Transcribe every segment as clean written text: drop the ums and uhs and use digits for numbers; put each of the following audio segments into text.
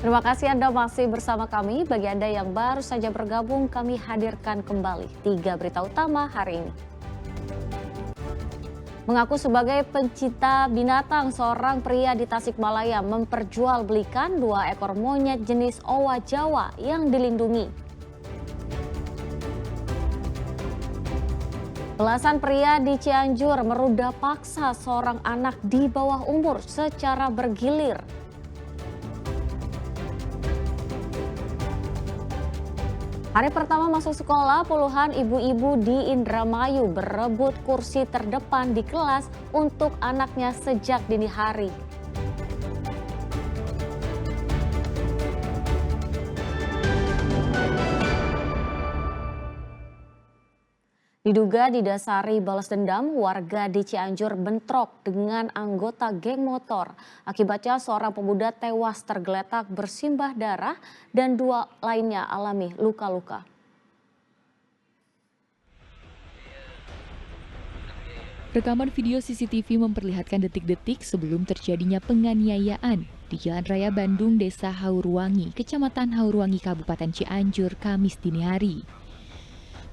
Terima kasih Anda masih bersama kami. Bagi Anda yang baru saja bergabung, kami hadirkan kembali 3 berita utama hari ini. Mengaku sebagai pencinta binatang, seorang pria di Tasikmalaya memperjualbelikan 2 ekor monyet jenis owa Jawa yang dilindungi. Belasan pria di Cianjur meruda paksa seorang anak di bawah umur secara bergilir. Hari pertama masuk sekolah, puluhan ibu-ibu di Indramayu berebut kursi terdepan di kelas untuk anaknya sejak dini hari. Diduga didasari balas dendam, warga di Cianjur bentrok dengan anggota geng motor. Akibatnya seorang pemuda tewas tergeletak bersimbah darah dan 2 lainnya alami luka-luka. Rekaman video CCTV memperlihatkan detik-detik sebelum terjadinya penganiayaan di Jalan Raya Bandung, Desa Haurwangi, Kecamatan Haurwangi, Kabupaten Cianjur, Kamis dini hari.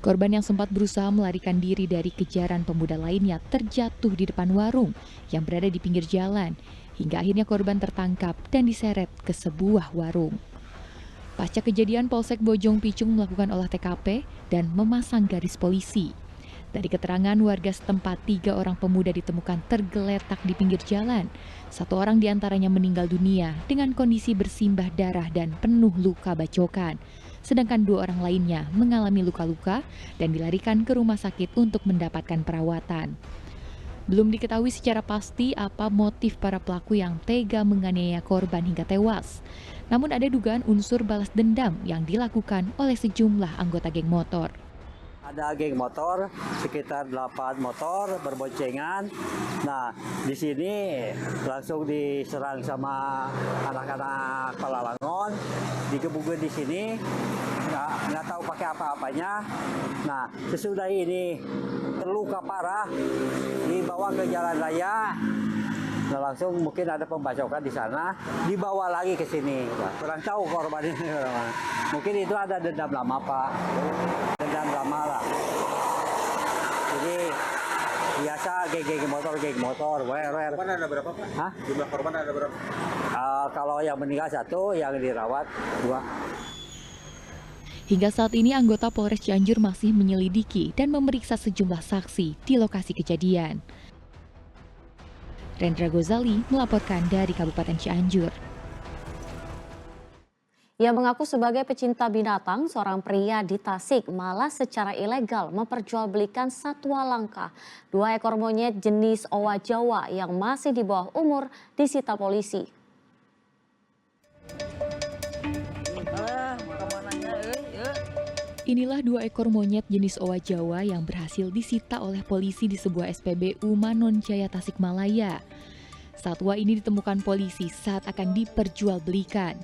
Korban yang sempat berusaha melarikan diri dari kejaran pemuda lainnya terjatuh di depan warung yang berada di pinggir jalan, hingga akhirnya korban tertangkap dan diseret ke sebuah warung. Pasca kejadian, Polsek Bojong Picung melakukan olah TKP dan memasang garis polisi. Dari keterangan warga setempat, 3 orang pemuda ditemukan tergeletak di pinggir jalan. 1 orang diantaranya meninggal dunia dengan kondisi bersimbah darah dan penuh luka bacokan. Sedangkan 2 orang lainnya mengalami luka-luka dan dilarikan ke rumah sakit untuk mendapatkan perawatan. Belum diketahui secara pasti apa motif para pelaku yang tega menganiaya korban hingga tewas. Namun ada dugaan unsur balas dendam yang dilakukan oleh sejumlah anggota geng motor. Ada geng motor, sekitar 8 motor berboncengan. Nah, di sini langsung diserang sama anak-anak Palalangon, digebukin di sini, nggak tahu pakai apa-apanya. Nah, sesudah ini terluka parah, dibawa ke jalan raya. Nah, langsung mungkin ada pembacokan di sana, dibawa lagi ke sini. Kurang tahu korban ini. Mungkin itu ada dendam lama, Pak. Dendam lama lah. Jadi biasa geng motor. Korban ada berapa, Pak? Hah? Jumlah korban ada berapa? Kalau yang meninggal 1, yang dirawat 2. Hingga saat ini anggota Polres Cianjur masih menyelidiki dan memeriksa sejumlah saksi di lokasi kejadian. Rendra Gozali melaporkan dari Kabupaten Cianjur. Ia mengaku sebagai pecinta binatang, seorang pria di Tasik malah secara ilegal memperjualbelikan satwa langka. 2 ekor monyet jenis owa Jawa yang masih di bawah umur disita polisi. Inilah 2 ekor monyet jenis owa Jawa yang berhasil disita oleh polisi di sebuah SPBU Manon Jaya, Tasikmalaya. Satwa ini ditemukan polisi saat akan diperjualbelikan.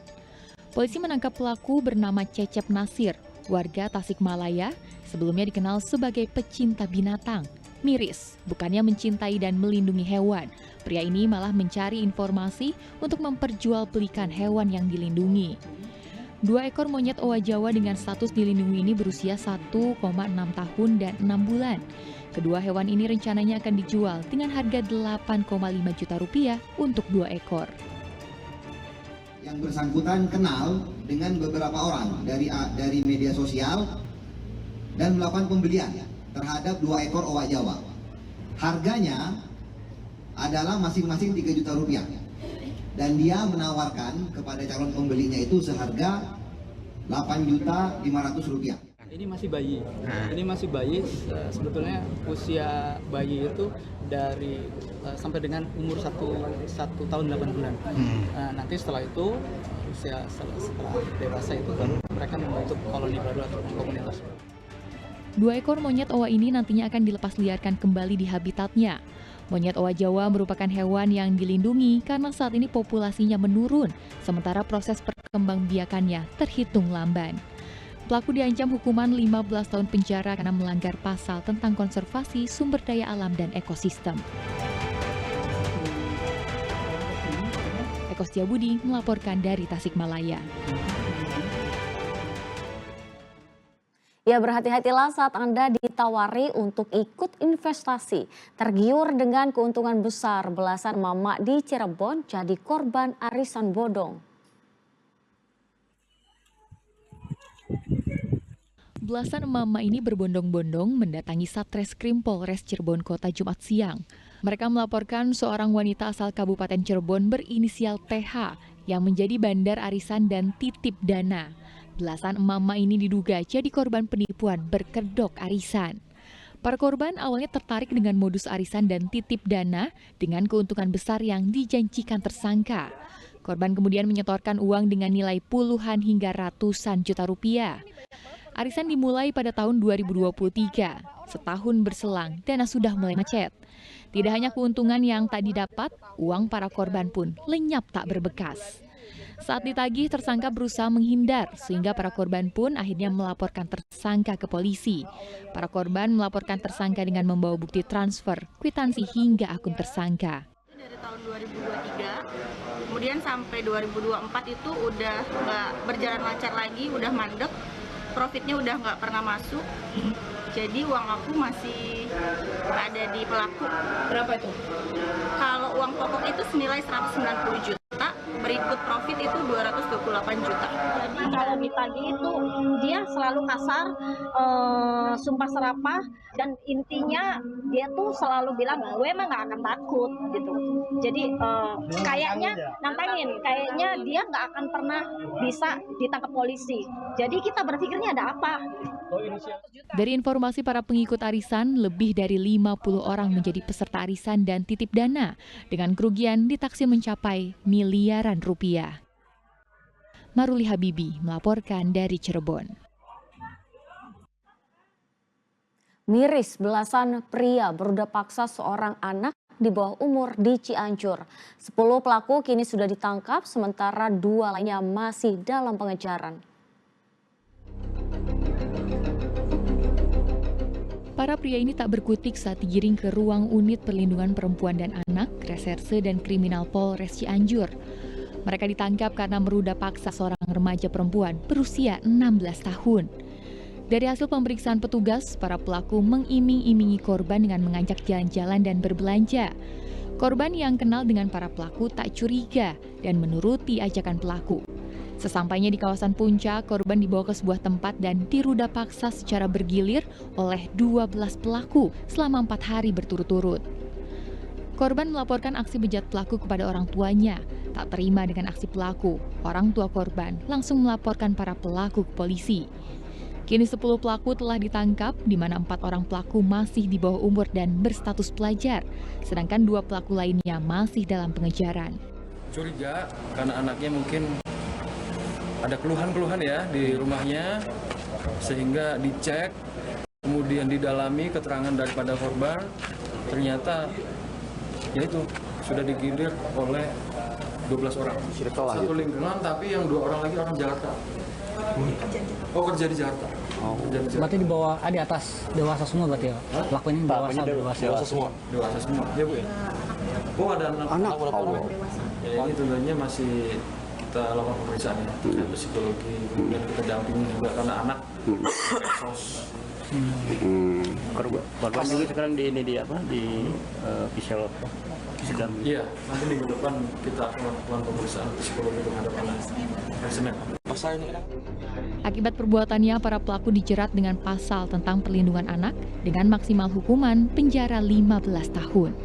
Polisi menangkap pelaku bernama Cecep Nasir, warga Tasikmalaya, sebelumnya dikenal sebagai pecinta binatang. Miris, bukannya mencintai dan melindungi hewan, pria ini malah mencari informasi untuk memperjualbelikan hewan yang dilindungi. 2 ekor monyet owa Jawa dengan status dilindungi ini berusia 1,6 tahun dan 6 bulan. Kedua hewan ini rencananya akan dijual dengan harga 8,5 juta rupiah untuk 2 ekor. Yang bersangkutan kenal dengan beberapa orang dari media sosial dan melakukan pembelian terhadap 2 ekor owa Jawa. Harganya adalah masing-masing 3 juta rupiah. Dan dia menawarkan kepada calon pembelinya itu seharga 8.500.000 rupiah. Ini masih bayi. Ini masih bayi. Sebetulnya usia bayi itu dari sampai dengan umur 1 tahun 8 bulan. Nanti setelah itu setelah dewasa itu baru mereka membentuk koloni baru atau komunitas. 2 ekor monyet owa ini nantinya akan dilepas liarkan kembali di habitatnya. Monyet owa Jawa merupakan hewan yang dilindungi karena saat ini populasinya menurun, sementara proses perkembangbiakannya terhitung lamban. Pelaku diancam hukuman 15 tahun penjara karena melanggar pasal tentang konservasi sumber daya alam dan ekosistem. Eko Setiabudi melaporkan dari Tasikmalaya. Ya, berhati-hatilah saat Anda ditawari untuk ikut investasi. Tergiur dengan keuntungan besar, belasan mama di Cirebon jadi korban arisan bodong. Belasan emak-emak ini berbondong-bondong mendatangi Satreskrim Polres Cirebon Kota Jumat siang. Mereka melaporkan seorang wanita asal Kabupaten Cirebon berinisial TH yang menjadi bandar arisan dan titip dana. Belasan emak-emak ini diduga jadi korban penipuan berkedok arisan. Para korban awalnya tertarik dengan modus arisan dan titip dana dengan keuntungan besar yang dijanjikan tersangka. Korban kemudian menyetorkan uang dengan nilai puluhan hingga ratusan juta rupiah. Arisan dimulai pada tahun 2023. Setahun berselang, dana sudah mulai macet. Tidak hanya keuntungan yang tak didapat, uang para korban pun lenyap tak berbekas. Saat ditagih, tersangka berusaha menghindar, sehingga para korban pun akhirnya melaporkan tersangka ke polisi. Para korban melaporkan tersangka dengan membawa bukti transfer, kwitansi hingga akun tersangka. Dari tahun 2023, kemudian sampai 2024 itu udah nggak berjalan lancar lagi, udah mandek, profitnya udah nggak pernah masuk. Jadi uang aku masih ada di pelaku. Berapa itu? Kalau uang pokok itu senilai 190 juta, berikut profit itu 228 juta. Jadi kalau ditagih itu dia selalu kasar, sumpah serapah, dan intinya dia tuh selalu bilang, gue emang nggak akan takut gitu. Jadi kayaknya nantangin, kayaknya dia nggak akan pernah bisa ditangkap polisi. Jadi kita berpikirnya ada apa? Dari informasi para pengikut arisan, lebih dari 50 orang menjadi peserta arisan dan titip dana dengan kerugian ditaksir mencapai miliaran rupiah. Maruli Habibi melaporkan dari Cirebon. Miris, belasan pria berudah paksa seorang anak di bawah umur di Cianjur. 10 pelaku kini sudah ditangkap, sementara 2 lainnya masih dalam pengejaran. Para pria ini tak berkutik saat digiring ke ruang unit perlindungan perempuan dan anak, Reserse dan Kriminal Polres Cianjur. Mereka ditangkap karena merudah paksa seorang remaja perempuan berusia 16 tahun. Dari hasil pemeriksaan petugas, para pelaku mengiming-imingi korban dengan mengajak jalan-jalan dan berbelanja. Korban yang kenal dengan para pelaku tak curiga dan menuruti ajakan pelaku. Sesampainya di kawasan Puncak, korban dibawa ke sebuah tempat dan dirudah paksa secara bergilir oleh 12 pelaku selama 4 hari berturut-turut. Korban melaporkan aksi bejat pelaku kepada orang tuanya. Tak terima dengan aksi pelaku, orang tua korban langsung melaporkan para pelaku ke polisi. Kini 10 pelaku telah ditangkap, di mana 4 orang pelaku masih di bawah umur dan berstatus pelajar, sedangkan 2 pelaku lainnya masih dalam pengejaran. Curiga karena anaknya mungkin ada keluhan-keluhan ya di rumahnya, sehingga dicek, kemudian didalami keterangan daripada korban, ternyata yaitu sudah digilir oleh 12 orang. Satu lingkungan, tapi yang 2 orang lagi orang Jakarta. Oh, kerja di Jakarta. Berarti di bawah, di atas dewasa semua berarti ya? Pelakunya dewasa semua? Dewasa semua, ya Bu ya? Oh, ada anak. Ya, ini tentunya masih kita lakukan pemeriksaan ya, psikologi, kemudian kita dampingi juga karena anak korban juga sekarang di ini di apa di visual sidang. Iya, nanti minggu depan kita akan melakukan pemeriksaan psikologi terhadap anak hari Senin. Akibat perbuatannya, para pelaku dijerat dengan pasal tentang perlindungan anak dengan maksimal hukuman penjara 15 tahun.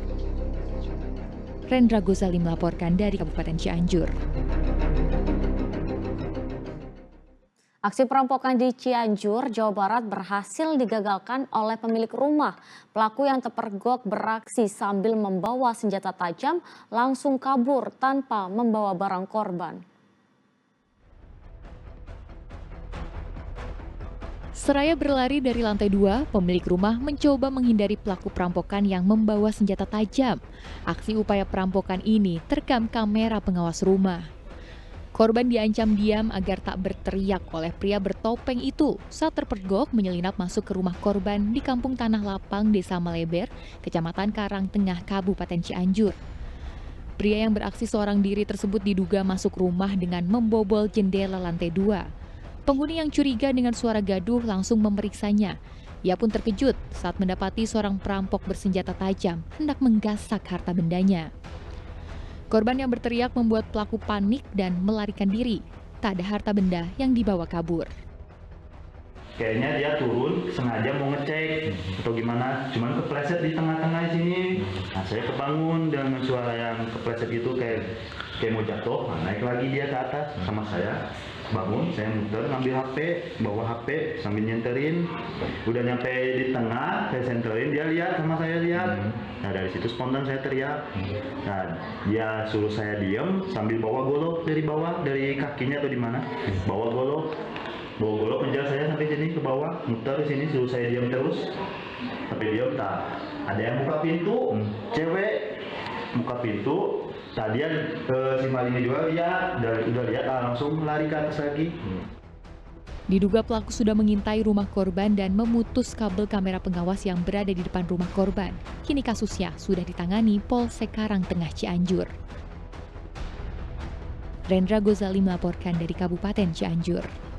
Rendra Gozali melaporkan dari Kabupaten Cianjur. Aksi perampokan di Cianjur, Jawa Barat berhasil digagalkan oleh pemilik rumah. Pelaku yang terpergok beraksi sambil membawa senjata tajam langsung kabur tanpa membawa barang korban. Seraya berlari dari lantai 2, pemilik rumah mencoba menghindari pelaku perampokan yang membawa senjata tajam. Aksi upaya perampokan ini terekam kamera pengawas rumah. Korban diancam diam agar tak berteriak oleh pria bertopeng itu saat terpergok menyelinap masuk ke rumah korban di Kampung Tanah Lapang, Desa Maleber, Kecamatan Karangtengah, Kabupaten Cianjur. Pria yang beraksi seorang diri tersebut diduga masuk rumah dengan membobol jendela lantai 2. Penghuni yang curiga dengan suara gaduh langsung memeriksanya. Ia pun terkejut saat mendapati seorang perampok bersenjata tajam hendak menggasak harta bendanya. Korban yang berteriak membuat pelaku panik dan melarikan diri. Tak ada harta benda yang dibawa kabur. Kayaknya dia turun sengaja mau ngecek atau gimana, cuman kepleset di tengah-tengah sini. Nah, saya kebangun dengan suara yang kepleset itu kayak mau jatuh. Nah, naik lagi dia ke atas sama saya. Bangun, saya muter ngambil HP, bawa HP sambil nyenterin. Udah nyampe di tengah, saya senterin, dia lihat sama saya lihat. Nah, dari situ spontan saya teriak. Nah, dia suruh saya diem sambil bawa golok dari bawah, dari kakinya atau di mana. Bawa golok menjar saya sampai sini ke bawah, muter ke sini, suruh saya diam terus. Sampai diam, tak ada yang buka pintu, cewek buka pintu. Tadi si malingnya juga lihat, udah lihat langsung lari ke atas lagi. Diduga pelaku sudah mengintai rumah korban dan memutus kabel kamera pengawas yang berada di depan rumah korban. Kini kasusnya sudah ditangani Polsek Karangtengah Cianjur. Rendra Gozali melaporkan dari Kabupaten Cianjur.